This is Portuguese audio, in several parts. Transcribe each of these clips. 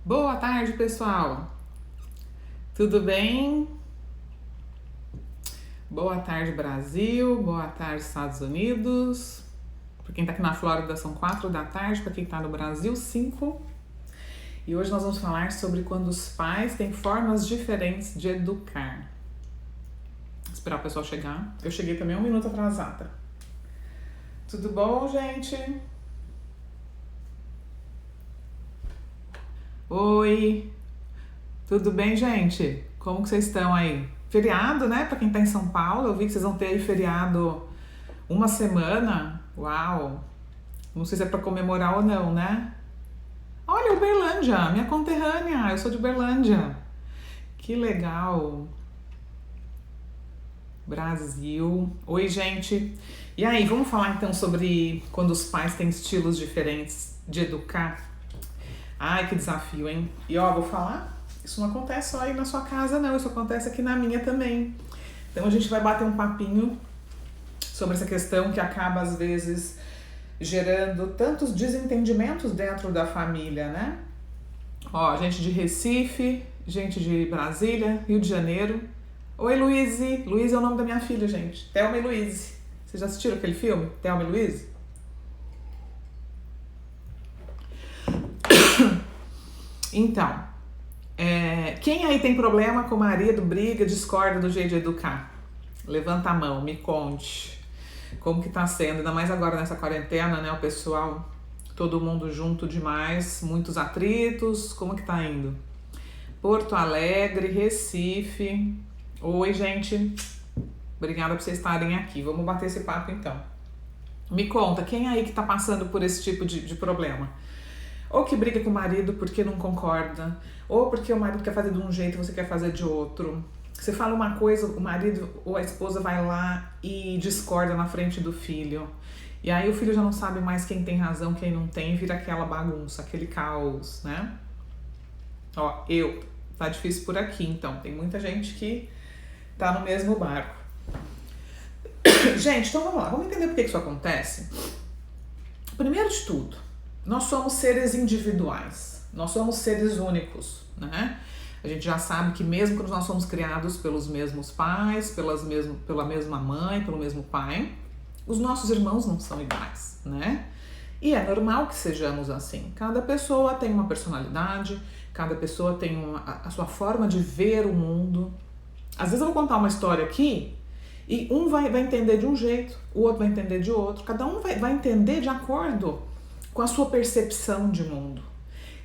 Boa tarde, pessoal. Tudo bem? Boa tarde, Brasil. Boa tarde, Estados Unidos. Para quem está aqui na Flórida, são 4 da tarde. Para quem está no Brasil, 5. E hoje nós vamos falar sobre quando os pais têm formas diferentes de educar. Vou esperar o pessoal chegar. Eu cheguei também 1 minuto atrasada. Tudo bom, gente? Oi! Tudo bem, gente? Como que vocês estão aí? Feriado, né? Para quem tá em São Paulo, eu vi que vocês vão ter aí feriado 1 semana. Uau! Não sei se é para comemorar ou não, né? Olha, Uberlândia, minha conterrânea. Eu sou de Uberlândia. Que legal! Brasil. Oi, gente. E aí, vamos falar então sobre quando os pais têm estilos diferentes de educar? Ai, que desafio, hein? E ó, vou falar, isso não acontece só aí na sua casa, não. Isso acontece aqui na minha também. Então a gente vai bater um papinho sobre essa questão que acaba, às vezes, gerando tantos desentendimentos dentro da família, né? Ó, gente de Recife, gente de Brasília, Rio de Janeiro. Oi, Luíse. Luíse é o nome da minha filha, gente. Thelma e Luíse. Vocês já assistiram aquele filme? Thelma e Luíse? Então, quem aí tem problema com o marido, briga, discorda do jeito de educar? Levanta a mão, me conte. Como que tá sendo? Ainda mais agora nessa quarentena, né? O pessoal, todo mundo junto demais, muitos atritos. Como que tá indo? Porto Alegre, Recife. Oi, gente. Obrigada por vocês estarem aqui. Vamos bater esse papo então. Me conta, quem aí que tá passando por esse tipo de problema? Ou que briga com o marido porque não concorda, ou porque o marido quer fazer de um jeito e você quer fazer de outro. Você fala uma coisa, o marido ou a esposa vai lá e discorda na frente do filho. E aí o filho já não sabe mais quem tem razão, quem não tem, vira aquela bagunça, aquele caos, né? Ó, tá difícil por aqui, então. Tem muita gente que tá no mesmo barco. Gente, então vamos lá, vamos entender por que isso acontece? Primeiro de tudo, nós somos seres individuais, nós somos seres únicos, né? A gente já sabe que mesmo quando nós somos criados pelos mesmos pais, pela mesma mãe, pelo mesmo pai, os nossos irmãos não são iguais, né? E é normal que sejamos assim. Cada pessoa tem uma personalidade, cada pessoa tem a sua forma de ver o mundo. Às vezes eu vou contar uma história aqui e um vai entender de um jeito, o outro vai entender de outro. Cada um vai entender de acordo com a sua percepção de mundo,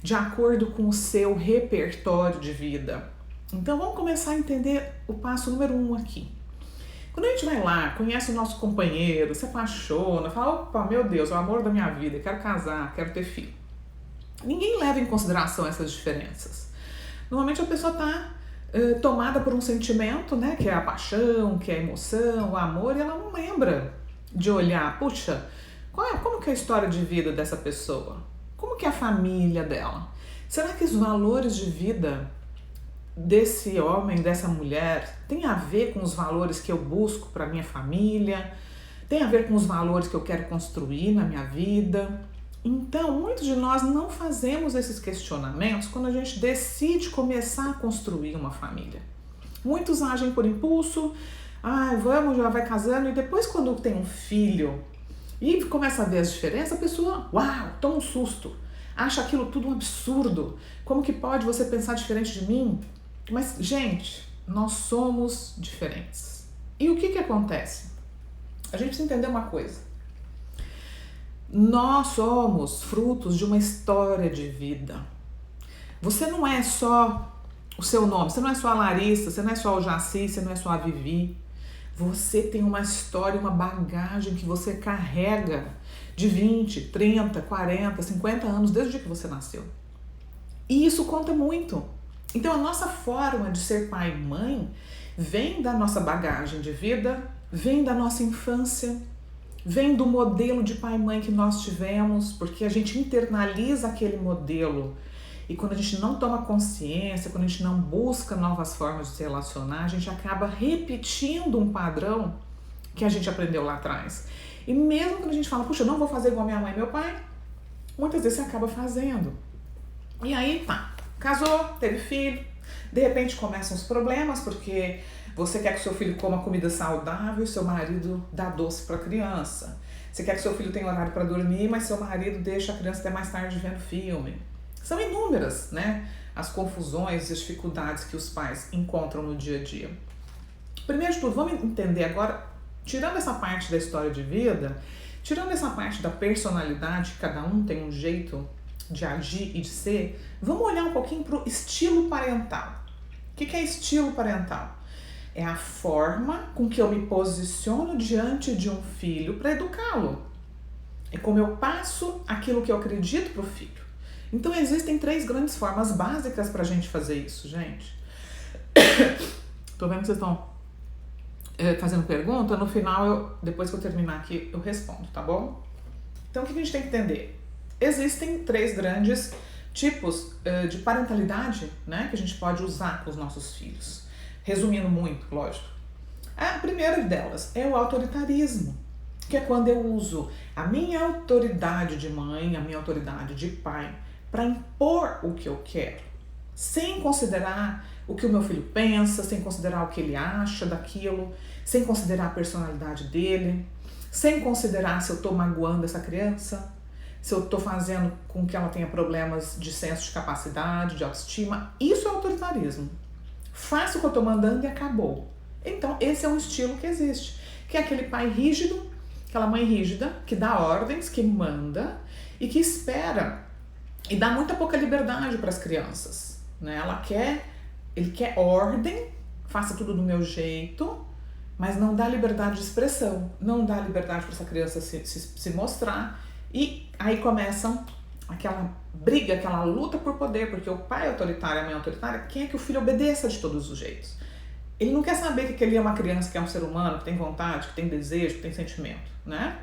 de acordo com o seu repertório de vida. Então vamos começar a entender o passo número 1 aqui. Quando a gente vai lá, conhece o nosso companheiro, se apaixona, fala, opa, meu Deus, é o amor da minha vida, quero casar, quero ter filho. Ninguém leva em consideração essas diferenças. Normalmente a pessoa está tomada por um sentimento, né, que é a paixão, que é a emoção, o amor, e ela não lembra de olhar, puxa, como que é a história de vida dessa pessoa? Como que é a família dela? Será que os valores de vida desse homem, dessa mulher, tem a ver com os valores que eu busco para minha família? Tem a ver com os valores que eu quero construir na minha vida? Então, muitos de nós não fazemos esses questionamentos quando a gente decide começar a construir uma família. Muitos agem por impulso, vamos, já vai casando, e depois quando tem um filho e começa a ver as diferenças, a pessoa, uau, toma um susto, acha aquilo tudo um absurdo. Como que pode você pensar diferente de mim? Mas, gente, nós somos diferentes. E o que acontece? A gente precisa entender uma coisa. Nós somos frutos de uma história de vida. Você não é só o seu nome, você não é só a Larissa, você não é só o Jaci, você não é só a Vivi. Você tem uma história, uma bagagem que você carrega de 20, 30, 40, 50 anos desde o dia que você nasceu. E isso conta muito. Então a nossa forma de ser pai e mãe vem da nossa bagagem de vida, vem da nossa infância, vem do modelo de pai e mãe que nós tivemos, porque a gente internaliza aquele modelo. E quando a gente não toma consciência, quando a gente não busca novas formas de se relacionar, a gente acaba repetindo um padrão que a gente aprendeu lá atrás. E mesmo quando a gente fala, puxa, eu não vou fazer igual minha mãe e meu pai, muitas vezes você acaba fazendo. E aí tá, Casou, teve filho, de repente começam os problemas porque você quer que seu filho coma comida saudável e seu marido dá doce para a criança. Você quer que seu filho tenha horário para dormir, mas seu marido deixa a criança até mais tarde vendo filme. São inúmeras, né, as confusões e as dificuldades que os pais encontram no dia a dia. Primeiro de tudo, vamos entender agora, tirando essa parte da história de vida, tirando essa parte da personalidade, cada um tem um jeito de agir e de ser, vamos olhar um pouquinho para o estilo parental. O que é estilo parental? É a forma com que eu me posiciono diante de um filho para educá-lo. É como eu passo aquilo que eu acredito para o filho. Então existem 3 grandes formas básicas para a gente fazer isso, gente. Tô vendo que vocês estão fazendo pergunta, no final, depois que eu terminar aqui, eu respondo, tá bom? Então o que a gente tem que entender? Existem 3 grandes tipos de parentalidade, né, que a gente pode usar com os nossos filhos. Resumindo muito, lógico. A primeira delas é o autoritarismo, que é quando eu uso a minha autoridade de mãe, a minha autoridade de pai, para impor o que eu quero, sem considerar o que o meu filho pensa, sem considerar o que ele acha daquilo, sem considerar a personalidade dele, sem considerar se eu estou magoando essa criança, se eu estou fazendo com que ela tenha problemas de senso de capacidade, de autoestima. Isso é autoritarismo. Faça o que eu estou mandando e acabou. Então, esse é um estilo que existe, que é aquele pai rígido, aquela mãe rígida, que dá ordens, que manda e que espera e dá muita pouca liberdade para as crianças, né? Ele quer ordem, faça tudo do meu jeito, mas não dá liberdade de expressão, não dá liberdade para essa criança se mostrar, e aí começam aquela briga, aquela luta por poder, porque o pai é autoritário, a mãe é autoritária, quem é que o filho obedeça de todos os jeitos? Ele não quer saber que ele é uma criança, que é um ser humano, que tem vontade, que tem desejo, que tem sentimento, né?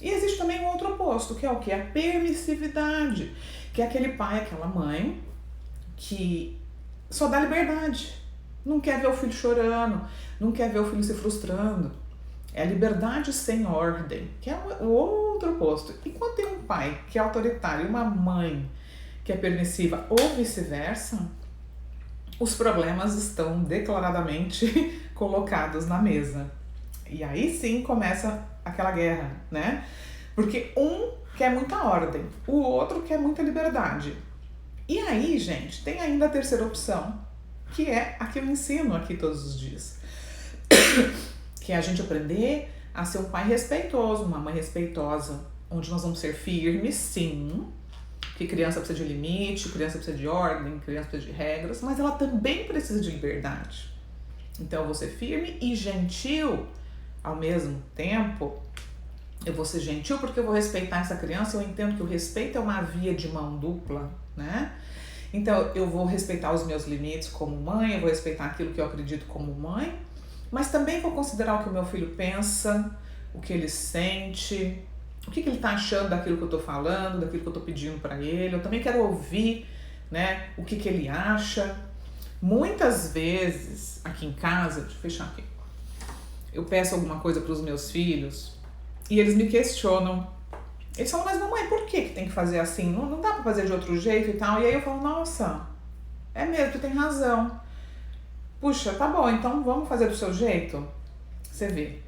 E existe também um outro oposto, que é o que? A permissividade, que é aquele pai, aquela mãe, que só dá liberdade, não quer ver o filho chorando, não quer ver o filho se frustrando. É a liberdade sem ordem, que é o outro oposto. E quando tem um pai que é autoritário e uma mãe que é permissiva ou vice-versa, os problemas estão declaradamente colocados na mesa. E aí sim começa aquela guerra, né? Porque um quer muita ordem, o outro quer muita liberdade. E aí, gente, tem ainda a terceira opção, que é a que eu ensino aqui todos os dias. Que é a gente aprender a ser um pai respeitoso, uma mãe respeitosa, onde nós vamos ser firmes, sim, que criança precisa de limite, criança precisa de ordem, criança precisa de regras, mas ela também precisa de liberdade. Então eu vou ser firme e gentil ao mesmo tempo. Eu vou ser gentil porque eu vou respeitar essa criança, eu entendo que o respeito é uma via de mão dupla, né? Então eu vou respeitar os meus limites como mãe, eu vou respeitar aquilo que eu acredito como mãe, mas também vou considerar o que o meu filho pensa, o que ele sente, o que ele está achando daquilo que eu estou falando, daquilo que eu estou pedindo para ele. Eu também quero ouvir, né, o que ele acha. Muitas vezes, aqui em casa, deixa eu fechar aqui, eu peço alguma coisa para os meus filhos e eles me questionam. Eles falam, mas mamãe, por que tem que fazer assim? Não dá para fazer de outro jeito e tal. E aí eu falo, nossa, é mesmo, tu tem razão. Puxa, tá bom, então vamos fazer do seu jeito? Você vê.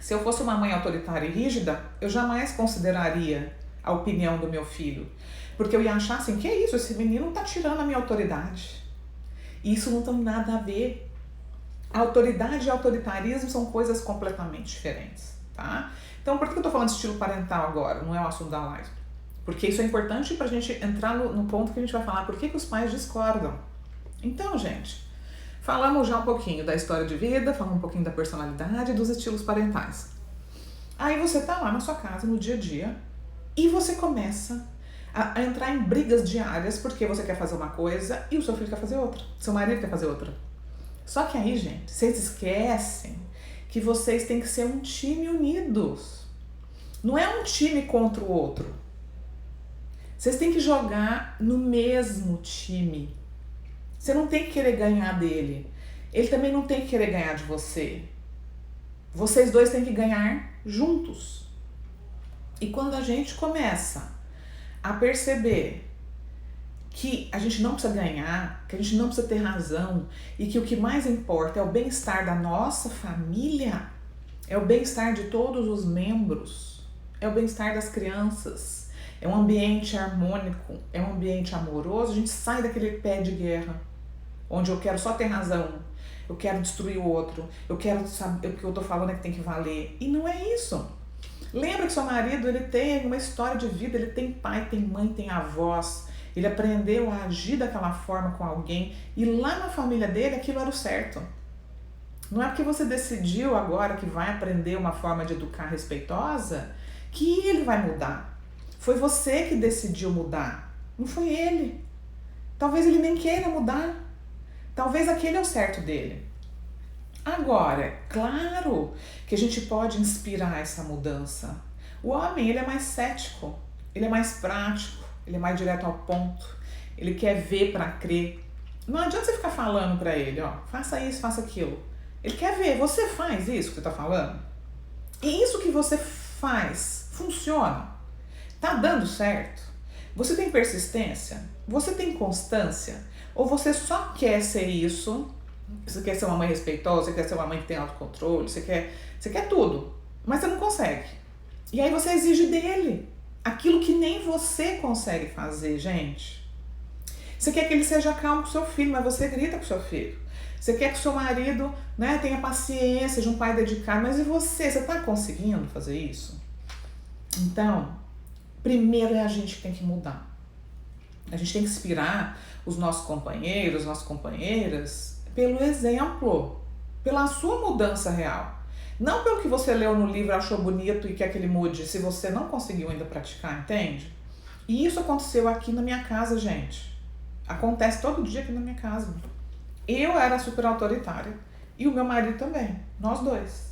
Se eu fosse uma mãe autoritária e rígida, eu jamais consideraria a opinião do meu filho. Porque eu ia achar assim, que é isso? Esse menino tá tirando a minha autoridade. E isso não tem nada a ver. A autoridade e autoritarismo são coisas completamente diferentes, tá? Então, por que eu tô falando de estilo parental agora? Não é o assunto da live. Porque isso é importante pra gente entrar no ponto que a gente vai falar. Por que os pais discordam? Então, gente, falamos já um pouquinho da história de vida, falamos um pouquinho da personalidade e dos estilos parentais. Aí você tá lá na sua casa, no dia a dia, e você começa a entrar em brigas diárias porque você quer fazer uma coisa e o seu filho quer fazer outra, seu marido quer fazer outra. Só que aí, gente, vocês esquecem que vocês têm que ser um time unidos. Não é um time contra o outro. Vocês têm que jogar no mesmo time. Você não tem que querer ganhar dele. Ele também não tem que querer ganhar de você. Vocês dois têm que ganhar juntos. E quando a gente começa a perceber que a gente não precisa ganhar, que a gente não precisa ter razão e que o que mais importa é o bem-estar da nossa família, é o bem-estar de todos os membros, é o bem-estar das crianças, é um ambiente harmônico, é um ambiente amoroso, a gente sai daquele pé de guerra, onde eu quero só ter razão, eu quero destruir o outro, eu quero saber o que eu tô falando é que tem que valer. E não é isso. Lembra que seu marido, ele tem uma história de vida, ele tem pai, tem mãe, tem avós, ele aprendeu a agir daquela forma com alguém e lá na família dele aquilo era o certo. Não é porque você decidiu agora que vai aprender uma forma de educar respeitosa que ele vai mudar. Foi você que decidiu mudar, não foi ele. Talvez ele nem queira mudar. Talvez aquele é o certo dele. Agora, claro que a gente pode inspirar essa mudança. O homem, ele é mais cético, ele é mais prático, ele é mais direto ao ponto, ele quer ver para crer. Não adianta você ficar falando para ele, ó, faça isso, faça aquilo. Ele quer ver, você faz isso que você tá falando? E isso que você faz, funciona? Tá dando certo? Você tem persistência? Você tem constância? Ou você só quer ser isso? Você quer ser uma mãe respeitosa, você quer ser uma mãe que tem autocontrole, você quer tudo, mas você não consegue. E aí você exige dele aquilo que nem você consegue fazer, gente. Você quer que ele seja calmo com o seu filho, mas você grita com o seu filho. Você quer que o seu marido, né, tenha paciência, seja um pai dedicado, mas e você? Você está conseguindo fazer isso? Então, primeiro é a gente que tem que mudar. A gente tem que inspirar os nossos companheiros, nossas companheiras, pelo exemplo, pela sua mudança real. Não pelo que você leu no livro, achou bonito e quer que ele mude, se você não conseguiu ainda praticar, entende? E isso aconteceu aqui na minha casa, gente. Acontece todo dia aqui na minha casa. Eu era super autoritária e o meu marido também, nós dois.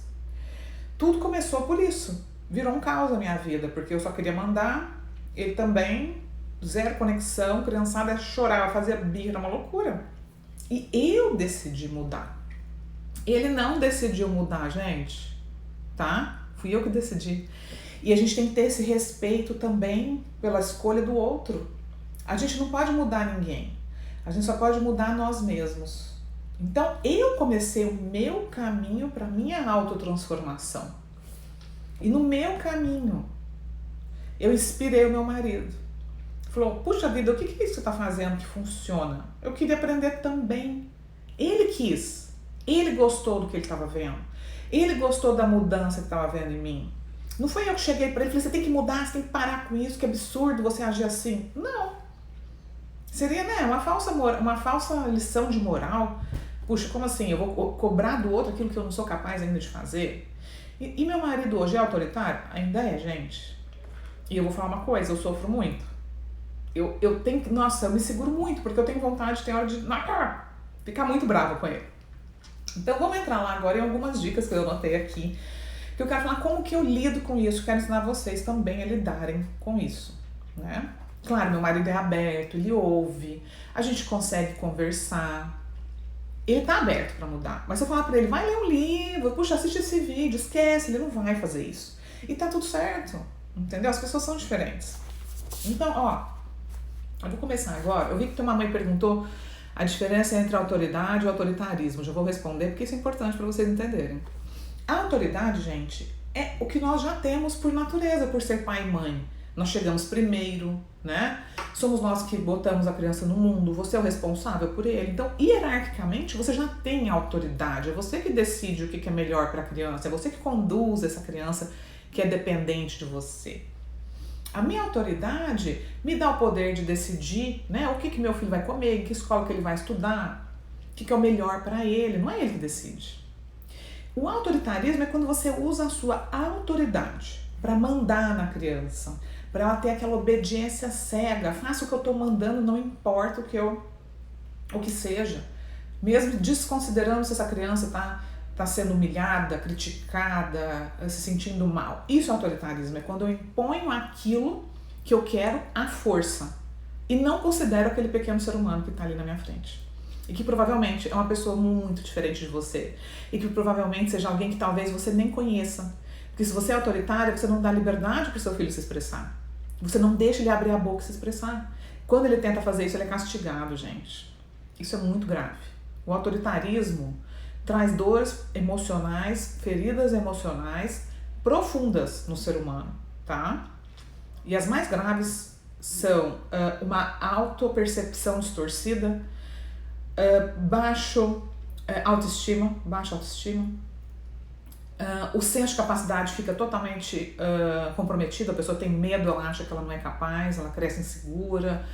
Tudo começou por isso. Virou um caos na minha vida, porque eu só queria mandar, ele também, zero conexão, criançada chorava, fazia birra, era uma loucura. E eu decidi mudar. Ele não decidiu mudar, gente, tá? Fui eu que decidi. E a gente tem que ter esse respeito também pela escolha do outro. A gente não pode mudar ninguém. A gente só pode mudar nós mesmos. Então, eu comecei o meu caminho para minha autotransformação. E no meu caminho, eu inspirei o meu marido. Falou, puxa vida, o que é isso que você está fazendo que funciona? Eu queria aprender também. Ele quis. Ele gostou do que ele estava vendo. Ele gostou da mudança que estava vendo em mim. Não foi eu que cheguei para ele e falei, você tem que mudar, você tem que parar com isso, que absurdo você agir assim. Não. Seria, né, uma falsa lição de moral. Puxa, como assim? Eu vou cobrar do outro aquilo que eu não sou capaz ainda de fazer? E meu marido hoje é autoritário? Ainda é, gente. E eu vou falar uma coisa, eu sofro muito. Eu tenho que, nossa, eu me seguro muito, porque eu tenho vontade, tem hora de ficar muito brava com ele. Então vamos entrar lá agora em algumas dicas que eu anotei aqui, que eu quero falar como que eu lido com isso, quero ensinar vocês também a lidarem com isso, né? Claro, meu marido é aberto, ele ouve, a gente consegue conversar, ele tá aberto para mudar, mas se eu falar para ele, vai ler um livro, puxa, assiste esse vídeo, esquece, ele não vai fazer isso. E tá tudo certo, entendeu? As pessoas são diferentes. Então, ó, eu vou começar agora. Eu vi que uma mãe perguntou a diferença entre autoridade e autoritarismo. Já vou responder porque isso é importante para vocês entenderem. A autoridade, gente, é o que nós já temos por natureza, por ser pai e mãe. Nós chegamos primeiro, né? Somos nós que botamos a criança no mundo, você é o responsável por ele. Então, hierarquicamente, você já tem autoridade. É você que decide o que é melhor para a criança, é você que conduz essa criança que é dependente de você. A minha autoridade me dá o poder de decidir, né, o que meu filho vai comer, em que escola que ele vai estudar, o que é o melhor para ele, não é ele que decide. O autoritarismo é quando você usa a sua autoridade para mandar na criança, para ela ter aquela obediência cega, faça o que eu estou mandando, não importa o que seja, mesmo desconsiderando se essa criança tá sendo humilhada, criticada, se sentindo mal. Isso é autoritarismo, é quando eu imponho aquilo que eu quero à força e não considero aquele pequeno ser humano que está ali na minha frente. E que provavelmente é uma pessoa muito diferente de você. E que provavelmente seja alguém que talvez você nem conheça. Porque se você é autoritária, você não dá liberdade para o seu filho se expressar. Você não deixa ele abrir a boca e se expressar. Quando ele tenta fazer isso, ele é castigado, gente. Isso é muito grave. O autoritarismo traz dores emocionais, feridas emocionais profundas no ser humano, tá? E as mais graves são uma autopercepção distorcida, baixa autoestima, o senso de capacidade fica totalmente comprometido, a pessoa tem medo, ela acha que ela não é capaz, ela cresce insegura,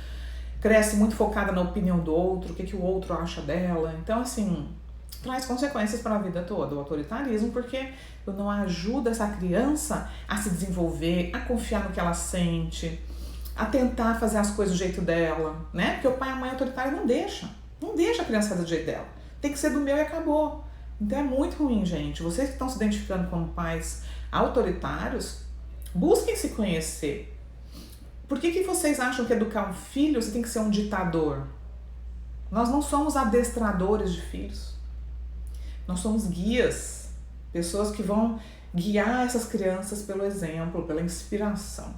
cresce muito focada na opinião do outro, o que o outro acha dela. Então, assim, traz consequências para a vida toda, o autoritarismo, porque não ajuda essa criança a se desenvolver, a confiar no que ela sente, a tentar fazer as coisas do jeito dela, né? Porque o pai e a mãe autoritário não deixa a criança fazer do jeito dela. Tem que ser do meu e acabou. Então é muito ruim, gente. Vocês que estão se identificando como pais autoritários, busquem se conhecer. Por que vocês acham que educar um filho você tem que ser um ditador? Nós não somos adestradores de filhos. Nós somos guias, pessoas que vão guiar essas crianças pelo exemplo, pela inspiração.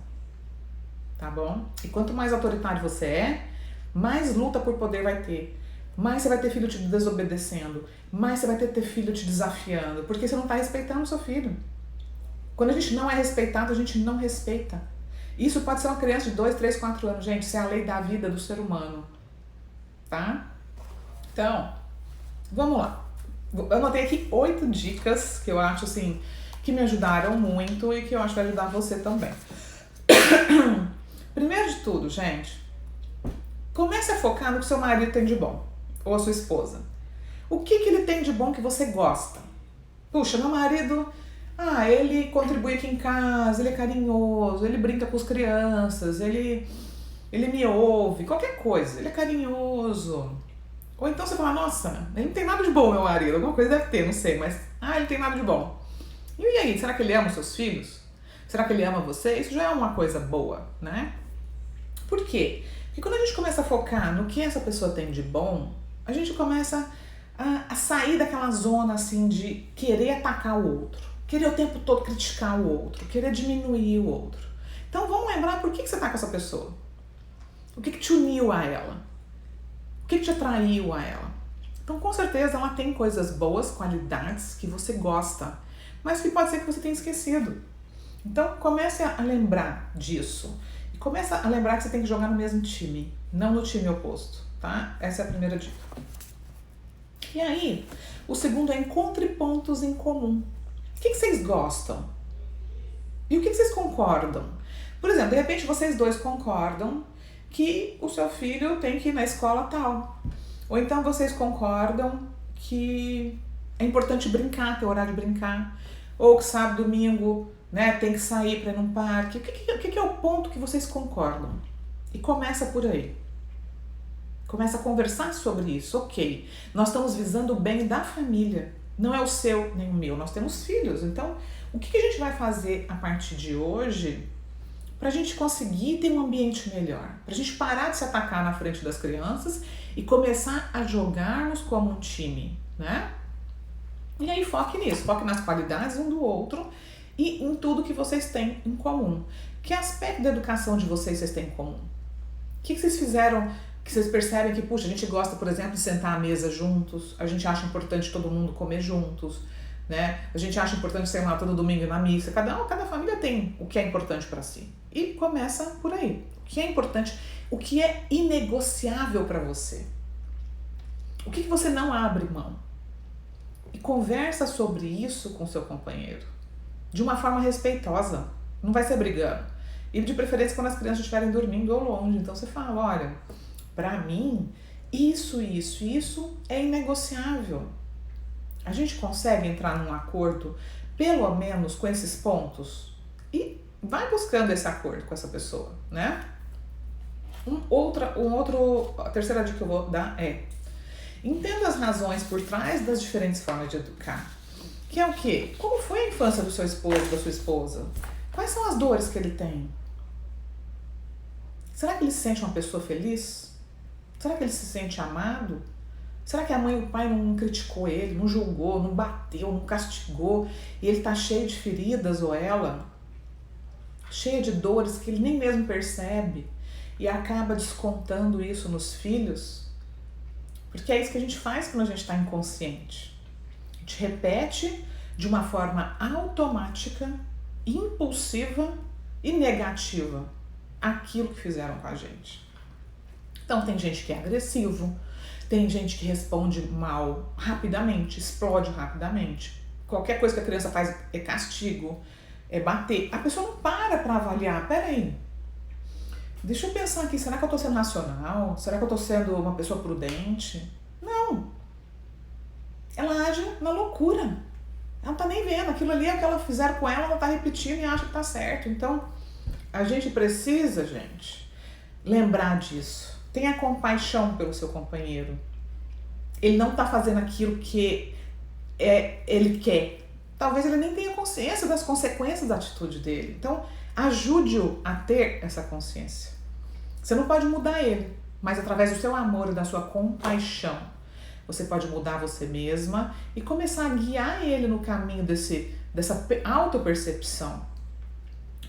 Tá bom? E quanto mais autoritário você é, mais luta por poder vai ter. Mais você vai ter filho te desobedecendo, mais você vai ter filho te desafiando, porque você não está respeitando o seu filho. Quando a gente não é respeitado, a gente não respeita. Isso pode ser uma criança de 2, 3, 4 anos, gente, isso é a lei da vida do ser humano, tá? Então, vamos lá. Eu anotei aqui 8 dicas que eu acho, assim, que me ajudaram muito e que eu acho que vai ajudar você também. Primeiro de tudo, gente, comece a focar no que seu marido tem de bom. Ou a sua esposa. O que ele tem de bom que você gosta? Puxa, meu marido, ele contribui aqui em casa, ele é carinhoso, ele brinca com as crianças, ele me ouve, qualquer coisa, ele é carinhoso. Ou então você fala, nossa, ele não tem nada de bom, meu marido, alguma coisa deve ter, não sei, mas, ele tem nada de bom. E aí, será que ele ama os seus filhos? Será que ele ama você? Isso já é uma coisa boa, né? Por quê? Porque quando a gente começa a focar no que essa pessoa tem de bom, a gente começa a sair daquela zona assim de querer atacar o outro, querer o tempo todo criticar o outro, querer diminuir o outro. Então vamos lembrar por que você está com essa pessoa. O que te uniu a ela? O que te atraiu a ela? Então com certeza ela tem coisas boas, qualidades que você gosta, mas que pode ser que você tenha esquecido. Então comece a lembrar disso. E comece a lembrar que você tem que jogar no mesmo time, não no time oposto. Tá? Essa é a primeira dica. E aí, o segundo é encontre pontos em comum. O que vocês gostam? E o que vocês concordam? Por exemplo, de repente vocês dois concordam que o seu filho tem que ir na escola tal. Ou então vocês concordam que é importante brincar, ter horário de brincar. Ou que sábado, domingo, né, tem que sair para ir num parque. O que é o ponto que vocês concordam? E começa por aí. Começa a conversar sobre isso. Ok, nós estamos visando o bem da família. Não é o seu nem o meu, nós temos filhos. Então, o que a gente vai fazer a partir de hoje para a gente conseguir ter um ambiente melhor? Para a gente parar de se atacar na frente das crianças e começar a jogarmos como um time, né? E aí foque nisso, foque nas qualidades um do outro e em tudo que vocês têm em comum. Que aspecto da educação de vocês têm em comum? O que vocês fizeram que vocês percebem que, puxa, a gente gosta, por exemplo, de sentar à mesa juntos, a gente acha importante todo mundo comer juntos, né? A gente acha importante, sei lá, todo domingo na missa. Cada família tem o que é importante para si. E começa por aí. O que é importante, o que é inegociável para você? O que você não abre mão? E conversa sobre isso com seu companheiro. De uma forma respeitosa. Não vai ser brigando. E de preferência quando as crianças estiverem dormindo ou longe. Então você fala, olha, para mim, isso é inegociável. A gente consegue entrar num acordo, pelo menos com esses pontos? E vai buscando esse acordo com essa pessoa, né? A terceira dica que eu vou dar é: entenda as razões por trás das diferentes formas de educar. Que é o quê? Como foi a infância do seu esposo, da sua esposa? Quais são as dores que ele tem? Será que ele se sente uma pessoa feliz? Será que ele se sente amado? Será que a mãe e o pai não criticou ele, não julgou, não bateu, não castigou e ele tá cheio de feridas ou ela? cheia de dores que ele nem mesmo percebe e acaba descontando isso nos filhos, porque é isso que a gente faz quando a gente está inconsciente. A gente repete de uma forma automática, impulsiva e negativa aquilo que fizeram com a gente. Então tem gente que é agressivo, tem gente que responde mal rapidamente, explode rapidamente. Qualquer coisa que a criança faz é castigo, é bater. A pessoa não para avaliar. Peraí, deixa eu pensar aqui, será que eu tô sendo racional? Será que eu tô sendo uma pessoa prudente? Não. Ela age na loucura. Ela não tá nem vendo. Aquilo ali é o que ela fizeram com ela, ela tá repetindo e acha que tá certo. Então, a gente precisa, gente, lembrar disso. Tenha compaixão pelo seu companheiro. Ele não tá fazendo aquilo que ele quer. Talvez ele nem tenha consciência das consequências da atitude dele. Então, ajude-o a ter essa consciência. Você não pode mudar ele, mas através do seu amor e da sua compaixão, você pode mudar você mesma e começar a guiar ele no caminho dessa autopercepção.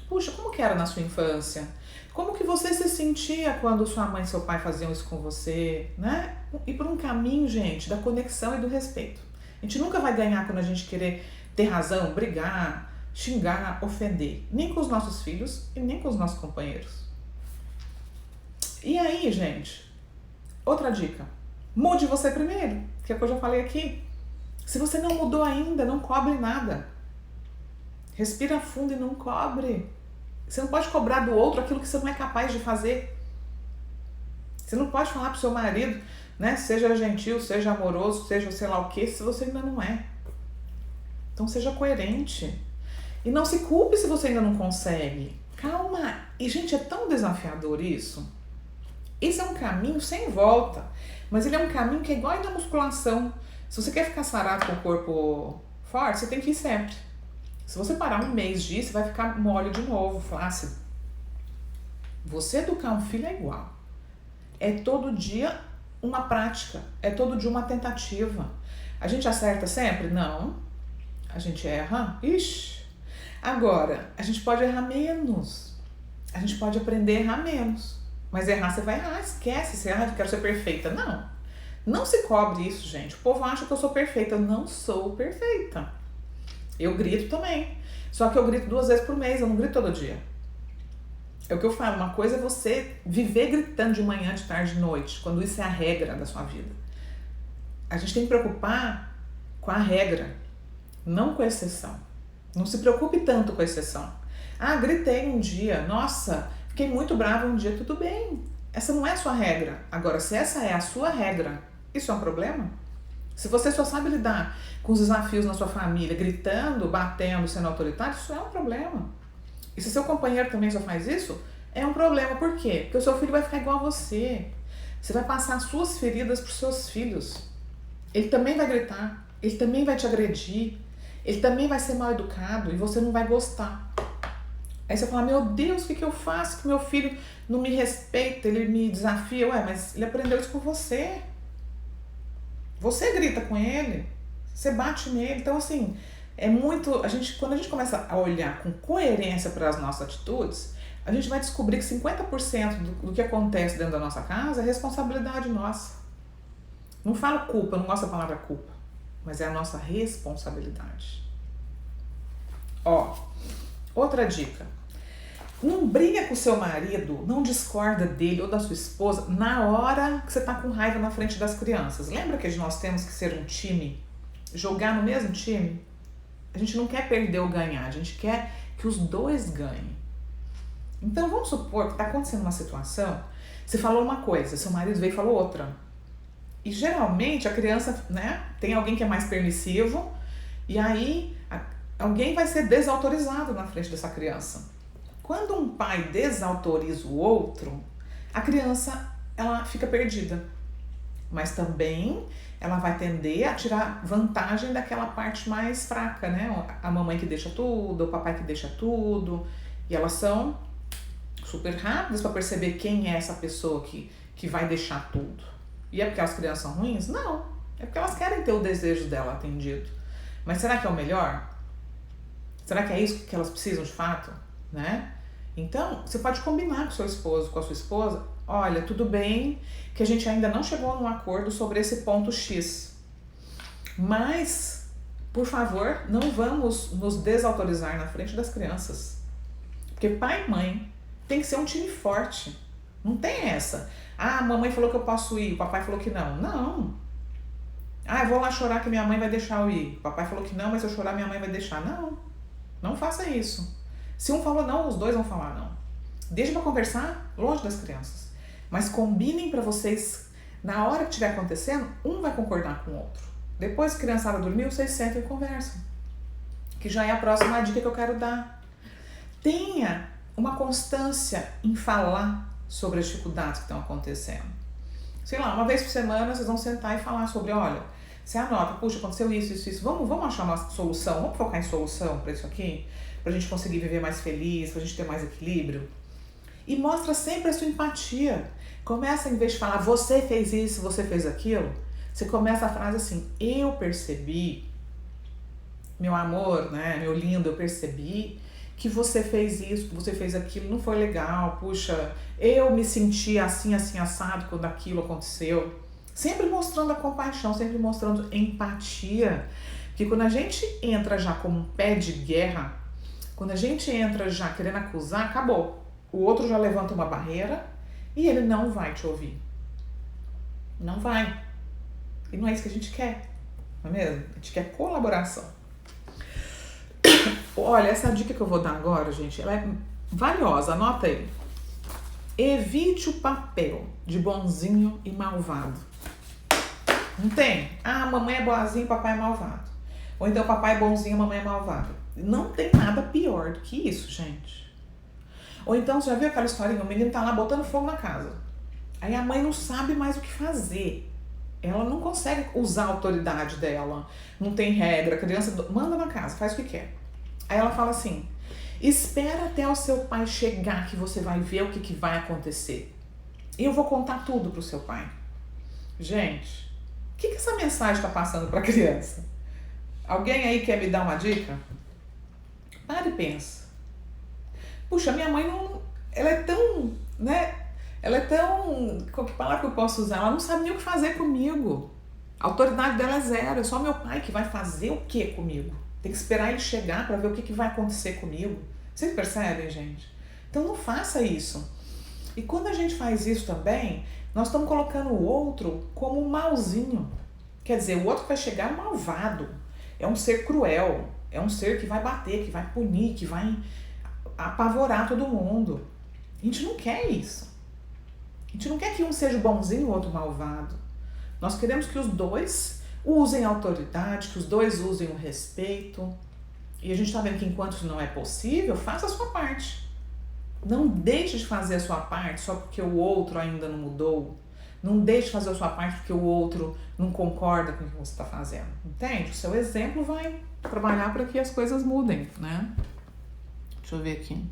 Puxa, como que era na sua infância? Como que você se sentia quando sua mãe e seu pai faziam isso com você, né? E por um caminho, gente, da conexão e do respeito. A gente nunca vai ganhar quando a gente querer ter razão, brigar, xingar, ofender. Nem com os nossos filhos e nem com os nossos companheiros. E aí, gente, outra dica. Mude você primeiro, que é o que eu já falei aqui. Se você não mudou ainda, não cobre nada. Respira fundo e não cobre. Você não pode cobrar do outro aquilo que você não é capaz de fazer. Você não pode falar pro seu marido, né? Seja gentil, seja amoroso, seja sei lá o que, se você ainda não é. Então seja coerente. E não se culpe se você ainda não consegue. Calma. E, gente, é tão desafiador isso. Esse é um caminho sem volta. Mas ele é um caminho que é igual na musculação. Se você quer ficar sarado com o corpo forte, você tem que ir sempre. Se você parar um mês disso, você vai ficar mole de novo, flácido. Você educar um filho é igual. É todo dia uma prática. É todo dia uma tentativa. A gente acerta sempre? Não. A gente erra? Ixi. Agora, a gente pode errar menos. A gente pode aprender a errar menos. Mas errar, você vai errar. Esquece, você erra, quero ser perfeita. Não. Não se cobre isso, gente. O povo acha que eu sou perfeita. Eu não sou perfeita. Eu grito também. Só que eu grito 2 vezes por mês, eu não grito todo dia. É o que eu falo, uma coisa é você viver gritando de manhã, de tarde, de noite, quando isso é a regra da sua vida. A gente tem que preocupar com a regra, não com a exceção. Não se preocupe tanto com a exceção. Ah, gritei um dia, nossa, fiquei muito brava um dia, tudo bem. Essa não é a sua regra. Agora, se essa é a sua regra, isso é um problema? Se você só sabe lidar com os desafios na sua família, gritando, batendo, sendo autoritário, isso é um problema. E se seu companheiro também só faz isso, é um problema. Por quê? Porque o seu filho vai ficar igual a você. Você vai passar as suas feridas para os seus filhos. Ele também vai gritar, ele também vai te agredir, ele também vai ser mal educado e você não vai gostar. Aí você fala, meu Deus, o que eu faço? Que meu filho não me respeita, ele me desafia. Ué, mas ele aprendeu isso com você. Você grita com ele, você bate nele. Então, assim, é muito. Quando a gente começa a olhar com coerência para as nossas atitudes, a gente vai descobrir que 50% do que acontece dentro da nossa casa é responsabilidade nossa. Não falo culpa, eu não gosto da palavra culpa, mas é a nossa responsabilidade. Ó, outra dica. Não briga com o seu marido, não discorda dele ou da sua esposa na hora que você tá com raiva na frente das crianças. Lembra que nós temos que ser um time? Jogar no mesmo time? A gente não quer perder ou ganhar, a gente quer que os dois ganhem. Então vamos supor que tá acontecendo uma situação, você falou uma coisa, seu marido veio e falou outra. E geralmente a criança, né, tem alguém que é mais permissivo e aí alguém vai ser desautorizado na frente dessa criança. Quando um pai desautoriza o outro, a criança ela fica perdida. Mas também ela vai tender a tirar vantagem daquela parte mais fraca, né? A mamãe que deixa tudo, o papai que deixa tudo. E elas são super rápidas para perceber quem é essa pessoa que vai deixar tudo. E é porque as crianças são ruins? Não. É porque elas querem ter o desejo dela atendido. Mas será que é o melhor? Será que é isso que elas precisam de fato? Né? Então, você pode combinar com o seu esposo, com a sua esposa, olha, tudo bem que a gente ainda não chegou num acordo sobre esse ponto X, mas, por favor, não vamos nos desautorizar na frente das crianças. Porque pai e mãe tem que ser um time forte. Não tem essa. Ah, a mamãe falou que eu posso ir, o papai falou que não. Não. Ah, eu vou lá chorar que minha mãe vai deixar eu ir. O papai falou que não, mas se eu chorar minha mãe vai deixar. Não. Não faça isso. Se um falou não, os dois vão falar não. Deixa pra conversar longe das crianças. Mas combinem pra vocês, na hora que estiver acontecendo, um vai concordar com o outro. Depois que a criançada dormiu, vocês sentam e conversam. Que já é a próxima dica que eu quero dar. Tenha uma constância em falar sobre as dificuldades que estão acontecendo. Sei lá, uma vez por semana vocês vão sentar e falar sobre, olha, você anota, puxa, aconteceu isso. Vamos achar uma solução, vamos focar em solução para isso aqui? Pra gente conseguir viver mais feliz, pra gente ter mais equilíbrio. E mostra sempre a sua empatia. Começa, em vez de falar, você fez isso, você fez aquilo, você começa a frase assim, eu percebi, meu amor, né, meu lindo, eu percebi que você fez isso, que você fez aquilo, não foi legal, puxa, eu me senti assim, assado quando aquilo aconteceu. Sempre mostrando a compaixão, sempre mostrando empatia. Porque quando a gente entra já como um pé de guerra, quando a gente entra já querendo acusar, acabou. O outro já levanta uma barreira e ele não vai te ouvir. Não vai. E não é isso que a gente quer, não é mesmo? A gente quer colaboração. Olha, essa dica que eu vou dar agora, gente, ela é valiosa, anota aí. Evite o papel de bonzinho e malvado. Não tem? Ah, mamãe é boazinha, papai é malvado. Ou então papai é bonzinho, mamãe é malvada. Não tem nada pior do que isso, gente. Ou então, você já viu aquela historinha? O menino tá lá botando fogo na casa. Aí a mãe não sabe mais o que fazer. Ela não consegue usar a autoridade dela. Não tem regra. A criança manda na casa, faz o que quer. Aí ela fala assim, espera até o seu pai chegar que você vai ver o que vai acontecer. E eu vou contar tudo pro seu pai. Gente, o que essa mensagem tá passando pra criança? Alguém aí quer me dar uma dica? Para e pensa. Puxa, minha mãe não... Ela é tão, né? Ela é tão... Qual que palavra que eu posso usar? Ela não sabe nem o que fazer comigo. A autoridade dela é zero. É só meu pai que vai fazer o que comigo? Tem que esperar ele chegar para ver o que vai acontecer comigo. Vocês percebem, gente? Então não faça isso. E quando a gente faz isso também, nós estamos colocando o outro como um malzinho. Quer dizer, o outro que vai chegar é um malvado. É um ser cruel. É um ser que vai bater, que vai punir, que vai apavorar todo mundo. A gente não quer isso. A gente não quer que um seja bonzinho e o outro malvado. Nós queremos que os dois usem a autoridade, que os dois usem o respeito. E a gente está vendo que enquanto isso não é possível, faça a sua parte. Não deixe de fazer a sua parte só porque o outro ainda não mudou. Não deixe de fazer a sua parte porque o outro não concorda com o que você está fazendo. Entende? O seu exemplo vai trabalhar para que as coisas mudem, né? Deixa eu ver aqui.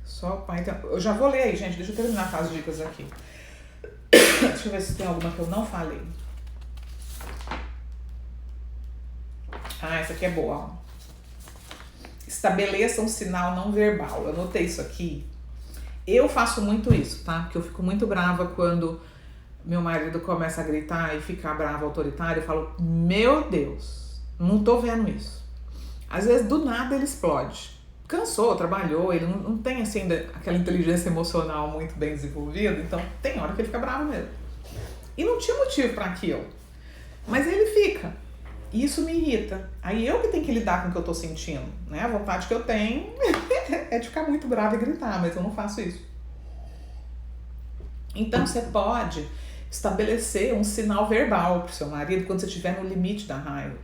Só o pai... Eu já vou ler aí, gente. Deixa eu terminar com as dicas aqui. Deixa eu ver se tem alguma que eu não falei. Essa aqui é boa. Ó. Estabeleça um sinal não verbal. Eu anotei isso aqui. Eu faço muito isso, tá? Porque eu fico muito brava quando meu marido começa a gritar e ficar bravo, autoritário. Eu falo, meu Deus, não tô vendo isso. Às vezes, do nada, ele explode. Cansou, trabalhou, ele não tem, assim, aquela inteligência emocional muito bem desenvolvida. Então, tem hora que ele fica bravo mesmo. E não tinha motivo para aquilo. Mas ele fica. E isso me irrita. Aí eu que tenho que lidar com o que eu tô sentindo, né? A vontade que eu tenho é de ficar muito brava e gritar, mas eu não faço isso. Então você pode estabelecer um sinal verbal pro seu marido quando você estiver no limite da raiva.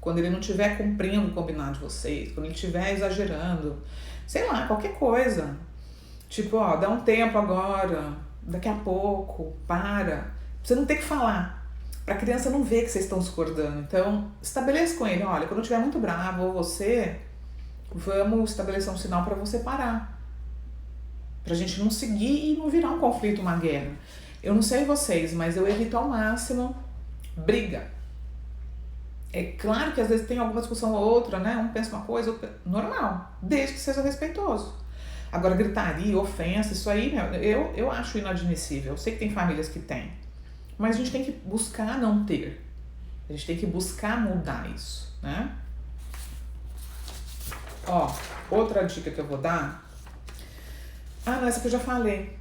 Quando ele não estiver cumprindo o combinado de vocês, quando ele estiver exagerando, sei lá, qualquer coisa. Tipo, ó, dá um tempo agora, daqui a pouco, para. Você não tem que falar. Pra criança não ver que vocês estão discordando. Então, estabeleça com ele, olha, quando eu estiver muito bravo ou você, vamos estabelecer um sinal pra você parar. Pra gente não seguir e não virar um conflito, uma guerra. Eu não sei vocês, mas eu evito ao máximo briga. É claro que às vezes tem alguma discussão ou outra, né? Um pensa uma coisa, outro normal, desde que seja respeitoso. Agora, gritaria, ofensa, isso aí, eu acho inadmissível. Eu sei que tem famílias que têm, mas a gente tem que buscar não ter. A gente tem que buscar mudar isso, né? Ó, outra dica que eu vou dar. Ah, não, essa que eu já falei.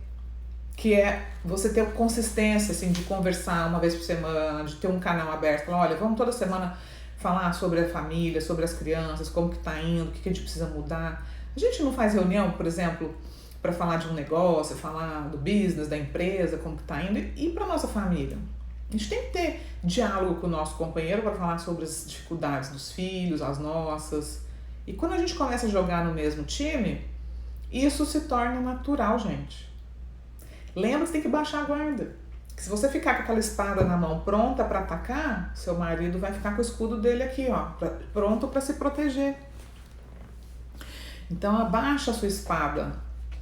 Que é você ter consistência, assim, de conversar uma vez por semana, de ter um canal aberto. Falar, olha, vamos toda semana falar sobre a família, sobre as crianças, como que tá indo, o que a gente precisa mudar. A gente não faz reunião, por exemplo, para falar de um negócio, falar do business, da empresa, como que tá indo, e para nossa família. A gente tem que ter diálogo com o nosso companheiro para falar sobre as dificuldades dos filhos, as nossas. E quando a gente começa a jogar no mesmo time, isso se torna natural, gente. Lembra que você tem que baixar a guarda. Que se você ficar com aquela espada na mão pronta para atacar, seu marido vai ficar com o escudo dele aqui, ó, pronto para se proteger. Então abaixa a sua espada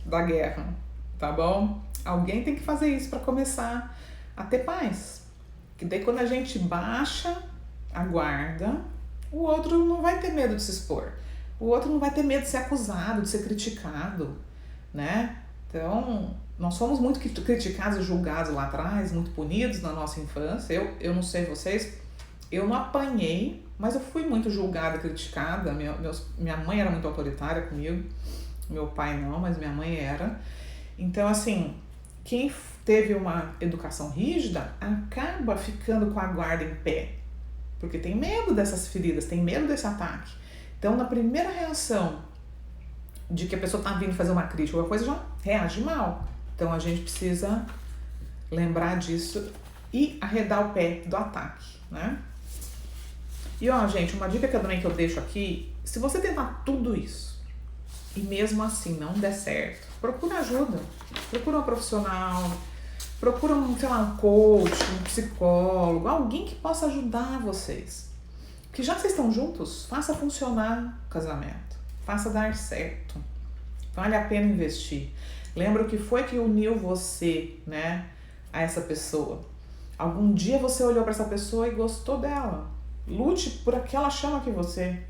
da guerra, tá bom? Alguém tem que fazer isso para começar a ter paz. Que daí quando a gente baixa a guarda, o outro não vai ter medo de se expor. O outro não vai ter medo de ser acusado, de ser criticado, né? Então, nós fomos muito criticados e julgados lá atrás, muito punidos na nossa infância. Eu não sei vocês, eu não apanhei, mas eu fui muito julgada e criticada. Minha mãe era muito autoritária comigo, meu pai não, mas minha mãe era. Então, assim, quem teve uma educação rígida acaba ficando com a guarda em pé, porque tem medo dessas feridas, tem medo desse ataque. Então, na primeira reação de que a pessoa está vindo fazer uma crítica ou alguma coisa, já reage mal. Então, a gente precisa lembrar disso e arredar o pé do ataque, né? E ó, gente, uma dica também que eu deixo aqui, se você tentar tudo isso e mesmo assim não der certo, procura ajuda, procura um profissional, procura um coach, um psicólogo, alguém que possa ajudar vocês. Porque já que vocês estão juntos, faça funcionar o casamento, faça dar certo, vale a pena investir. Lembra o que foi que uniu você, né, a essa pessoa. Algum dia você olhou para essa pessoa e gostou dela. Lute por aquela chama que você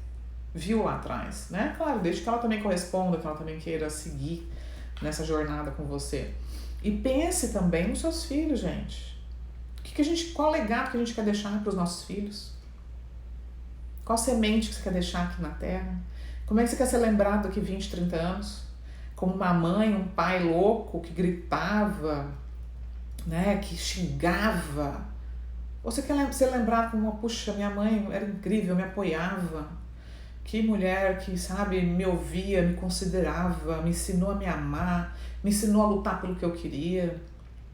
viu lá atrás, né? Claro, desde que ela também corresponda, que ela também queira seguir nessa jornada com você. E pense também nos seus filhos, gente. Qual legado que a gente quer deixar para os nossos filhos? Qual semente que você quer deixar aqui na Terra? Como é que você quer ser lembrado daqui 20, 30 anos? Como uma mãe, um pai louco que gritava, né, que xingava? Ou você quer ser lembrado como, puxa, minha mãe era incrível, me apoiava. Que mulher que, sabe, me ouvia, me considerava, me ensinou a me amar, me ensinou a lutar pelo que eu queria.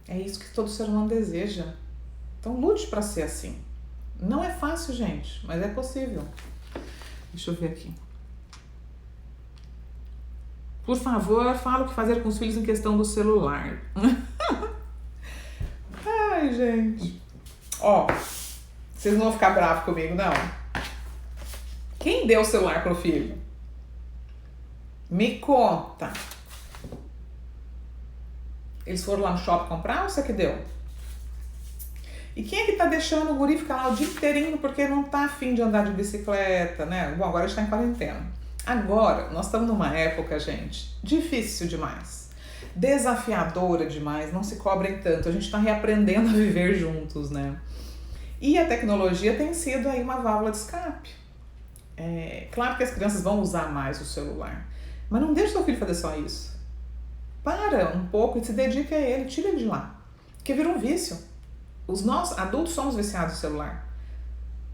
É isso que todo ser humano deseja. Então lute para ser assim. Não é fácil, gente, mas é possível. Deixa eu ver aqui. Por favor, fala o que fazer com os filhos em questão do celular. Ai, gente. Ó, vocês não vão ficar bravos comigo, não? Quem deu o celular pro filho? Me conta. Eles foram lá no shopping comprar ou você que deu? E quem é que tá deixando o guri ficar lá o dia inteirinho porque não tá afim de andar de bicicleta, né? Bom, agora a gente tá em quarentena. Agora, nós estamos numa época, gente, difícil demais. Desafiadora demais, não se cobrem tanto. A gente tá reaprendendo a viver juntos, né? E a tecnologia tem sido aí uma válvula de escape. É claro que as crianças vão usar mais o celular, mas não deixe seu filho fazer só isso. Para um pouco e se dedique a ele, tira ele de lá. Porque vira um vício. Nós, adultos, somos viciados no celular.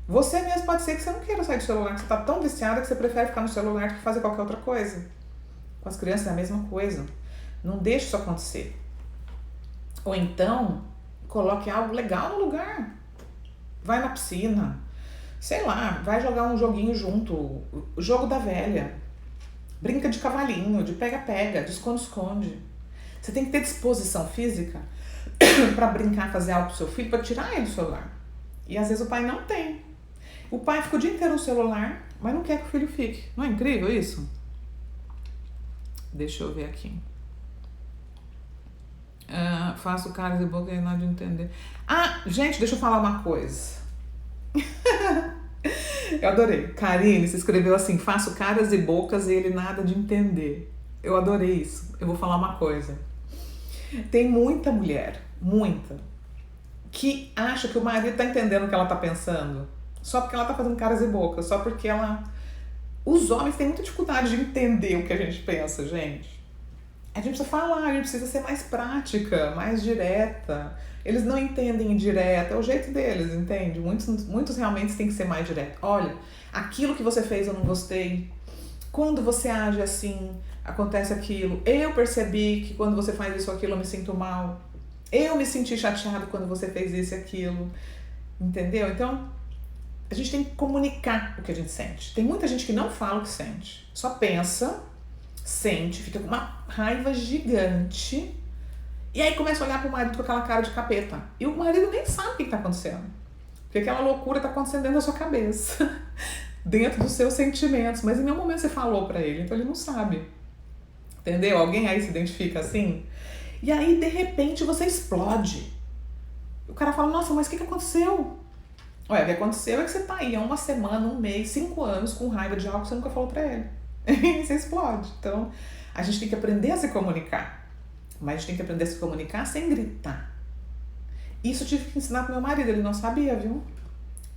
Você mesmo pode ser que você não queira sair do celular, que você está tão viciada que você prefere ficar no celular do que fazer qualquer outra coisa. Com as crianças é a mesma coisa. Não deixe isso acontecer. Ou então, coloque algo legal no lugar. Vai na piscina. Sei lá, vai jogar um joguinho junto. O jogo da velha. Brinca de cavalinho, de pega-pega, de esconde-esconde. Você tem que ter disposição física para brincar, fazer algo pro seu filho, para tirar ele do celular. E às vezes o pai não tem. O pai fica o dia inteiro no celular, mas não quer que o filho fique. Não é incrível isso? Deixa eu ver aqui. Faço caras e boca e nada de entender. Ah, gente, deixa eu falar uma coisa. Eu adorei. Karine se escreveu assim: faço caras e bocas e ele nada de entender. Eu adorei isso. Eu vou falar uma coisa. Tem muita mulher, muita, que acha que o marido tá entendendo o que ela tá pensando só porque ela tá fazendo caras e bocas, só porque ela... Os homens têm muita dificuldade de entender o que a gente pensa, gente. A gente precisa falar, a gente precisa ser mais prática, mais direta. Eles não entendem indireta, é o jeito deles, entende? Muitos realmente têm que ser mais direto. Olha, aquilo que você fez eu não gostei. Quando você age assim, acontece aquilo. Eu percebi que quando você faz isso ou aquilo eu me sinto mal. Eu me senti chateado quando você fez isso e aquilo. Entendeu? Então, a gente tem que comunicar o que a gente sente. Tem muita gente que não fala o que sente. Só pensa, sente, fica com uma raiva gigante. E aí começa a olhar pro marido com aquela cara de capeta. E o marido nem sabe o que tá acontecendo. Porque aquela loucura tá acontecendo dentro da sua cabeça. Dentro dos seus sentimentos. Mas em nenhum momento você falou pra ele. Então ele não sabe. Entendeu? Alguém aí se identifica assim? E aí, de repente, você explode. O cara fala, nossa, mas o que aconteceu? Olha, o que aconteceu é que você tá aí há uma semana, um mês, 5 anos com raiva de algo que você nunca falou pra ele. E você explode. Então, a gente tem que aprender a se comunicar. Mas a gente tem que aprender a se comunicar sem gritar. Isso eu tive que ensinar pro meu marido, ele não sabia, viu?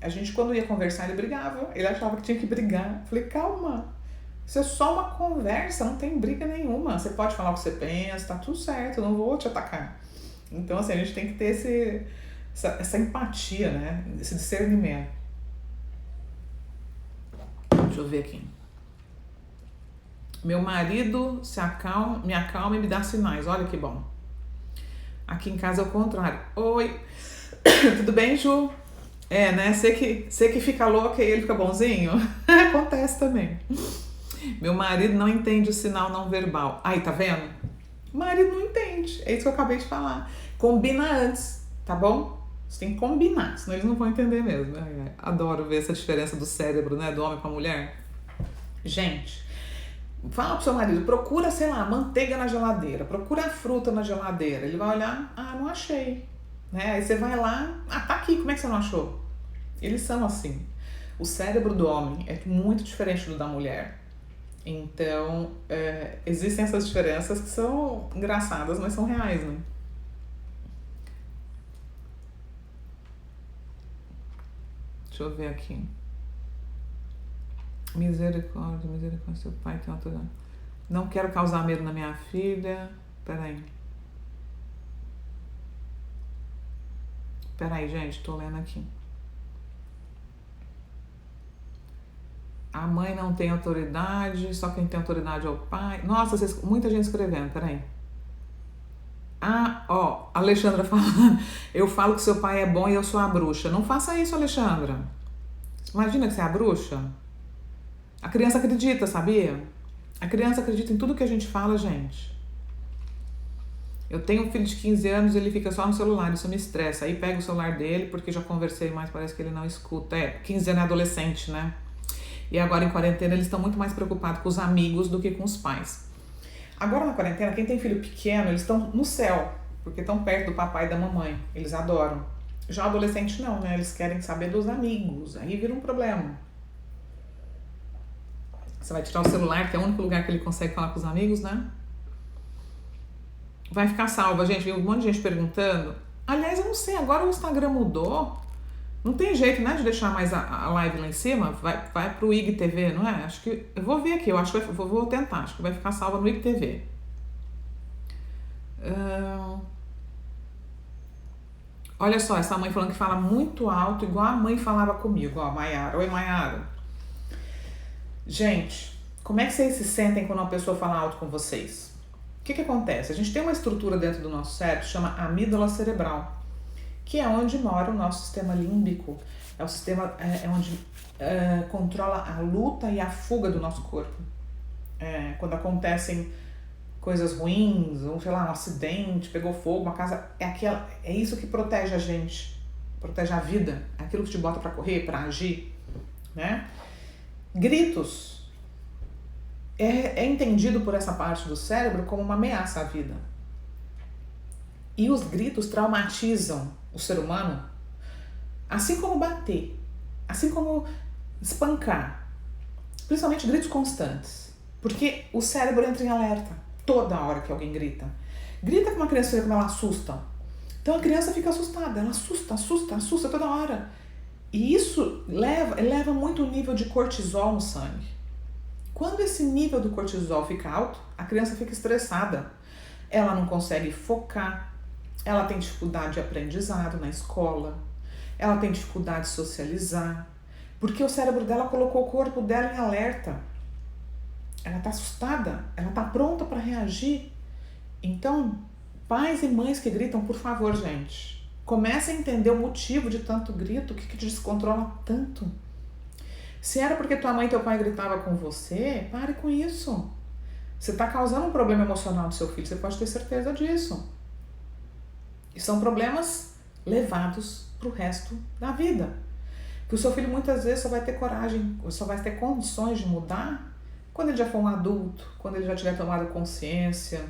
A gente, quando ia conversar, ele brigava. Ele achava que tinha que brigar. Eu falei, calma. Isso é só uma conversa, não tem briga nenhuma. Você pode falar o que você pensa, tá tudo certo, eu não vou te atacar. Então, assim, a gente tem que ter essa empatia, né? Esse discernimento. Deixa eu ver aqui. Meu marido me acalma e me dá sinais. Olha que bom. Aqui em casa é o contrário. Oi. Tudo bem, Ju? É, né? Você que fica louca e ele fica bonzinho. Acontece também. Meu marido não entende o sinal não verbal. Aí, tá vendo? O marido não entende. É isso que eu acabei de falar. Combina antes, tá bom? Você tem que combinar, senão eles não vão entender mesmo. Adoro ver essa diferença do cérebro, né? Do homem pra mulher. Gente, fala pro seu marido, procura, sei lá, manteiga na geladeira, procura a fruta na geladeira. Ele vai olhar, não achei. Né? Aí você vai lá, tá aqui, como é que você não achou? Eles são assim. O cérebro do homem é muito diferente do da mulher. Então, existem essas diferenças que são engraçadas, mas são reais, né? Deixa eu ver aqui. Misericórdia, seu pai tem autoridade. Não quero causar medo na minha filha. Peraí, gente, tô lendo aqui. A mãe não tem autoridade, só quem tem autoridade é o pai. Nossa, muita gente escrevendo, peraí. A Alexandra falando. Eu falo que seu pai é bom e eu sou a bruxa. Não faça isso, Alexandra. Imagina que você é a bruxa. A criança acredita, sabia? A criança acredita em tudo que a gente fala, gente. Eu tenho um filho de 15 anos, ele fica só no celular, isso me estressa. Aí pega o celular dele, porque já conversei mais, parece que ele não escuta. 15 anos é adolescente, né? E agora em quarentena eles estão muito mais preocupados com os amigos do que com os pais. Agora na quarentena, quem tem filho pequeno, eles estão no céu, porque estão perto do papai e da mamãe. Eles adoram. Já adolescente não, né? Eles querem saber dos amigos. Aí vira um problema. Você vai tirar o celular, que é o único lugar que ele consegue falar com os amigos, né? Vai ficar salva, gente. Viu um monte de gente perguntando. Aliás, eu não sei, agora o Instagram mudou. Não tem jeito, né, de deixar mais a live lá em cima. Vai pro IGTV, não é? Acho que... Eu vou ver aqui, eu acho que vou tentar. Acho que vai ficar salva no IGTV. Olha só, essa mãe falando que fala muito alto, igual a mãe falava comigo. Ó, Maiara. Oi, Maiara. Gente, como é que vocês se sentem quando uma pessoa fala alto com vocês? O que acontece? A gente tem uma estrutura dentro do nosso cérebro que chama amígdala cerebral, que é onde mora o nosso sistema límbico. É o sistema onde controla a luta e a fuga do nosso corpo. Quando acontecem coisas ruins, ou sei lá, um acidente, pegou fogo, uma casa... É isso que protege a gente, protege a vida, é aquilo que te bota pra correr, pra agir, né? Gritos é entendido por essa parte do cérebro como uma ameaça à vida. E os gritos traumatizam o ser humano, assim como bater, assim como espancar, principalmente gritos constantes, porque o cérebro entra em alerta toda hora que alguém grita. Grita com uma criança quando ela assusta. Então a criança fica assustada, ela assusta toda hora. E isso eleva muito o nível de cortisol no sangue. Quando esse nível do cortisol fica alto, a criança fica estressada. Ela não consegue focar, ela tem dificuldade de aprendizado na escola, ela tem dificuldade de socializar, porque o cérebro dela colocou o corpo dela em alerta. Ela está assustada, ela está pronta para reagir. Então, pais e mães que gritam, por favor, gente, comecem a entender o motivo de tanto grito, o que te descontrola tanto. Se era porque tua mãe e teu pai gritavam com você, pare com isso. Você está causando um problema emocional do seu filho, você pode ter certeza disso. E são problemas levados para o resto da vida. Porque o seu filho muitas vezes só vai ter coragem, só vai ter condições de mudar quando ele já for um adulto, quando ele já tiver tomado consciência,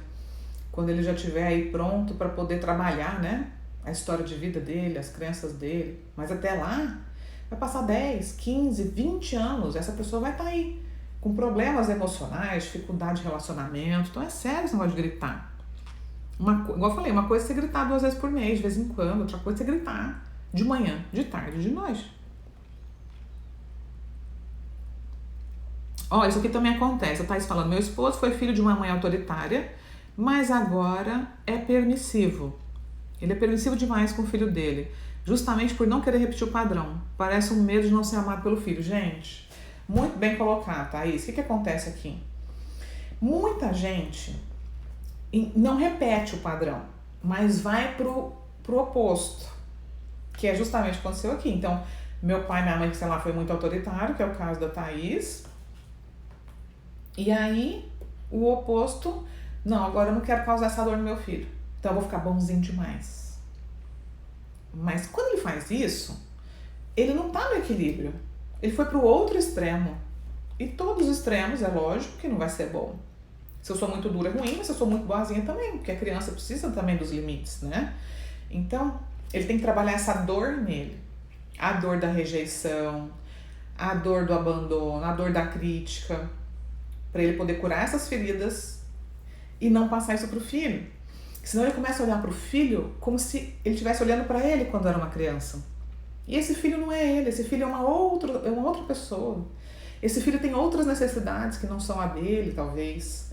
quando ele já estiver aí pronto para poder trabalhar, né? A história de vida dele, as crenças dele. Mas até lá, vai passar 10, 15, 20 anos, essa pessoa vai estar aí com problemas emocionais, dificuldade de relacionamento. Então é sério esse negócio de gritar. Igual eu falei, uma coisa é você gritar 2 vezes por mês, de vez em quando, outra coisa é você gritar de manhã, de tarde, de noite. Ó, isso aqui também acontece. A Thaís falando, meu esposo foi filho de uma mãe autoritária, mas agora é permissivo. Ele é permissivo demais com o filho dele, justamente por não querer repetir o padrão. Parece um medo de não ser amado pelo filho. Gente, muito bem colocado, Thaís. O que acontece aqui? Muita gente não repete o padrão, mas vai pro oposto, que é justamente o que aconteceu aqui. Então, meu pai e minha mãe, sei lá, foi muito autoritário, que é o caso da Thaís. E aí, o oposto, não, agora eu não quero causar essa dor no meu filho, então eu vou ficar bonzinho demais. Mas quando ele faz isso, ele não tá no equilíbrio. Ele foi pro outro extremo. E todos os extremos, é lógico que não vai ser bom. Se eu sou muito dura é ruim, mas se eu sou muito boazinha também, porque a criança precisa também dos limites, né? Então, ele tem que trabalhar essa dor nele. A dor da rejeição, a dor do abandono, a dor da crítica, para ele poder curar essas feridas e não passar isso pro filho. Senão ele começa a olhar pro filho como se ele estivesse olhando para ele quando era uma criança. E esse filho não é ele, esse filho é uma outra pessoa. Esse filho tem outras necessidades que não são a dele, talvez.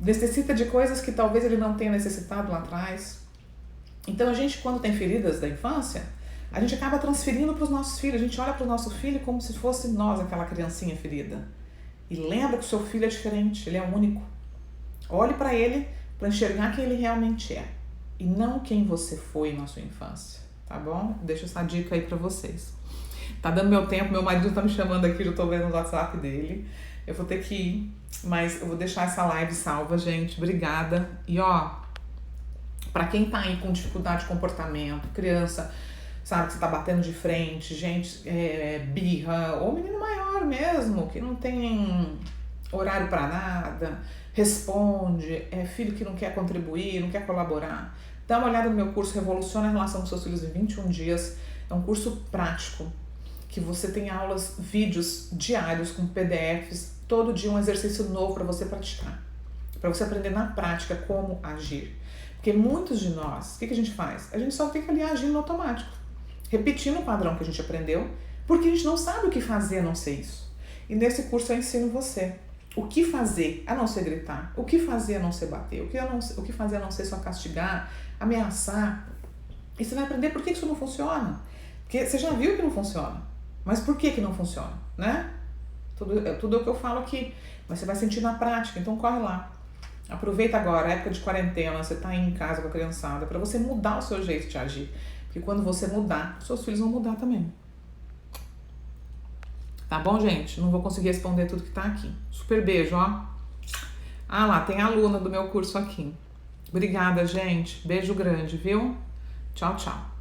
Necessita de coisas que talvez ele não tenha necessitado lá atrás. Então a gente, quando tem feridas da infância, a gente acaba transferindo para os nossos filhos. A gente olha para o nosso filho como se fosse nós, aquela criancinha ferida. E lembra que o seu filho é diferente, ele é único. Olhe para ele para enxergar quem ele realmente é. E não quem você foi na sua infância. Tá bom? Deixo essa dica aí para vocês. Tá dando meu tempo, meu marido tá me chamando aqui, eu tô vendo no WhatsApp dele. Eu vou ter que ir, mas eu vou deixar essa live salva, gente. Obrigada. E ó, pra quem tá aí com dificuldade de comportamento, criança, sabe, que você tá batendo de frente, gente, birra, ou menino maior mesmo, que não tem horário pra nada, responde, filho que não quer contribuir, não quer colaborar. Dá uma olhada no meu curso Revoluciona a Relação com Seus Filhos em 21 dias. É um curso prático, que você tem aulas, vídeos diários com PDFs, todo dia um exercício novo para você praticar, para você aprender na prática como agir. Porque muitos de nós, o que a gente faz? A gente só fica ali agindo no automático, repetindo o padrão que a gente aprendeu, porque a gente não sabe o que fazer a não ser isso. E nesse curso eu ensino você o que fazer a não ser gritar, o que fazer a não ser bater, o que fazer a não ser só castigar, ameaçar. E você vai aprender por que isso não funciona. Porque você já viu que não funciona. Mas por que não funciona, né? Tudo é o que eu falo aqui. Mas você vai sentir na prática, então corre lá. Aproveita agora, a época de quarentena, você tá aí em casa com a criançada, para você mudar o seu jeito de agir. Porque quando você mudar, seus filhos vão mudar também. Tá bom, gente? Não vou conseguir responder tudo que tá aqui. Super beijo, ó. Ah lá, tem aluna do meu curso aqui. Obrigada, gente. Beijo grande, viu? Tchau, tchau.